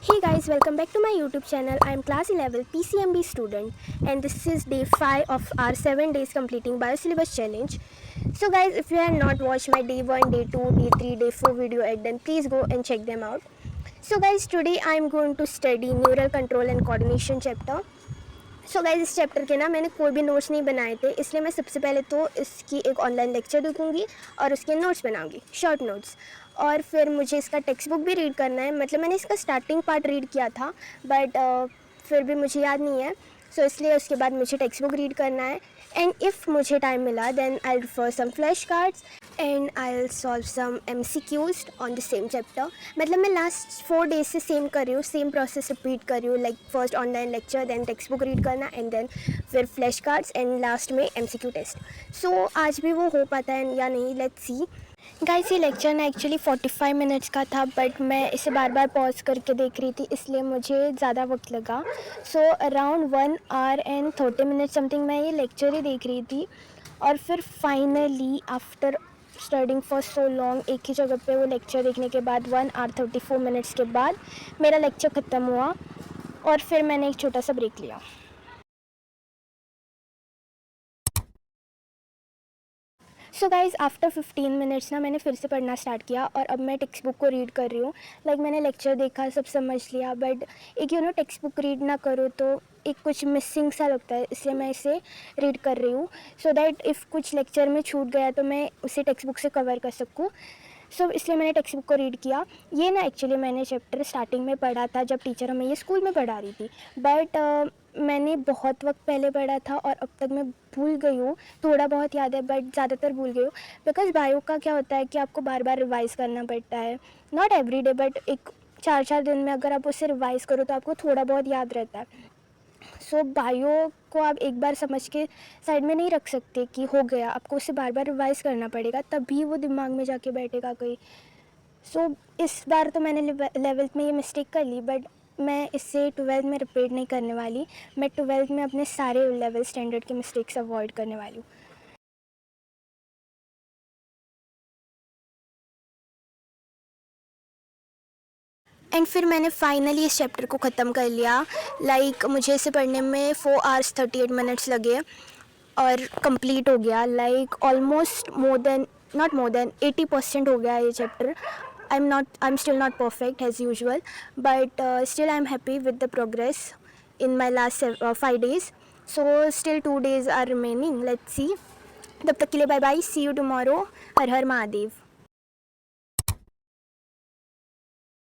Hey guys, welcome back to my YouTube channel. I am class 11 PCMB student and this is day 5 of our 7 days completing biosyllabus challenge. So guys, if you have not watched my day 1, day 2, day 3, day 4 video at then please go and check them out. So guys, today I am going to study neural control and coordination chapter. So guys इस chapter के ना मैंने कोई भी notes नहीं बनाए थे, इसलिए मैं सबसे पहले तो इसकी एक ऑनलाइन लेक्चर देखूंगी और उसके नोट्स बनाऊंगी, शॉर्ट नोट्स। और फिर मुझे इसका टेक्स्ट बुक भी रीड करना है, मतलब मैंने इसका स्टार्टिंग पार्ट रीड किया था बट फिर भी मुझे याद नहीं है, सो इसलिए उसके बाद मुझे टेक्स्ट बुक रीड करना है। एंड इफ़ मुझे टाइम मिला then I refer some flash cards and I will solve some MCQs on the same chapter. मतलब मैं लास्ट 4 डेज से सेम कर रही हूँ, सेम प्रोसेस रिपीट कर रही हूँ, like first online lecture, then textbook read करना एंड देन फिर फ्लैश कार्ड्स एंड लास्ट में MCQ टेस्ट। सो आज भी वो हो पाता है या नहीं, लेट्स सी। गाइस ये लेक्चर ना एक्चुअली 45 मिनट्स का था बट मैं इसे बार बार पॉज करके देख रही थी, इसलिए मुझे ज़्यादा वक्त लगा। So around 1 our and 30 minutes something मैं ये लेक्चर ही देख रही थी। और फिर finally after studying for so long एक ही जगह पे वो लेक्चर देखने के बाद 1 आवर 34 मिनट्स के बाद मेरा लेक्चर ख़त्म हुआ और फिर मैंने एक छोटा सा ब्रेक लिया। सो गाइज़ आफ्टर 15 मिनट्स ना मैंने फिर से पढ़ना स्टार्ट किया और अब मैं टेक्स्ट बुक को रीड कर रही हूँ। लाइक मैंने लेक्चर देखा, सब समझ लिया, बट एक टेक्स्ट बुक रीड ना करो तो एक कुछ मिसिंग सा लगता है, इसलिए मैं इसे रीड कर रही हूँ सो दैट इफ़ कुछ लेक्चर में छूट गया तो मैं उसे टेक्स्ट बुक से कवर कर सकूँ। सो इसलिए मैंने टेक्स्ट बुक को रीड किया। ये ना एक्चुअली मैंने चैप्टर स्टार्टिंग में पढ़ा था जब टीचर हमें ये स्कूल में पढ़ा रही थी, बट मैंने बहुत वक्त पहले पढ़ा था और अब तक मैं भूल गई हूँ। थोड़ा बहुत याद है बट ज़्यादातर भूल गई हूँ, बिकॉज बायो का क्या होता है कि आपको बार बार रिवाइज़ करना पड़ता है, नॉट एवरी डे बट एक 4-4 दिन में अगर आप उसे रिवाइज़ करो तो आपको थोड़ा बहुत याद रहता है। सो बायो को आप एक बार समझ के साइड में नहीं रख सकते कि हो गया, आपको उसे बार बार रिवाइज़ करना पड़ेगा तभी वो दिमाग में जाके बैठेगा कहीं। सो इस बार तो मैंने 11th में ये मिस्टेक कर ली बट मैं इससे 12th में रिपीट नहीं करने वाली। मैं 12th में अपने सारे लेवल स्टैंडर्ड के मिस्टेक्स अवॉइड करने वाली हूँ। एंड फिर मैंने फाइनली इस चैप्टर को ख़त्म कर लिया। लाइक मुझे इसे पढ़ने में 4 आवर्स 38 मिनट्स लगे और कंप्लीट हो गया। Like almost not more than 80% हो गया ये chapter. I'm still not perfect as usual, but still I'm happy with the progress in my last 5 days. So still 2 days are remaining. Let's see. तब तक के लिए bye bye, see you tomorrow. Har Har Mahadev.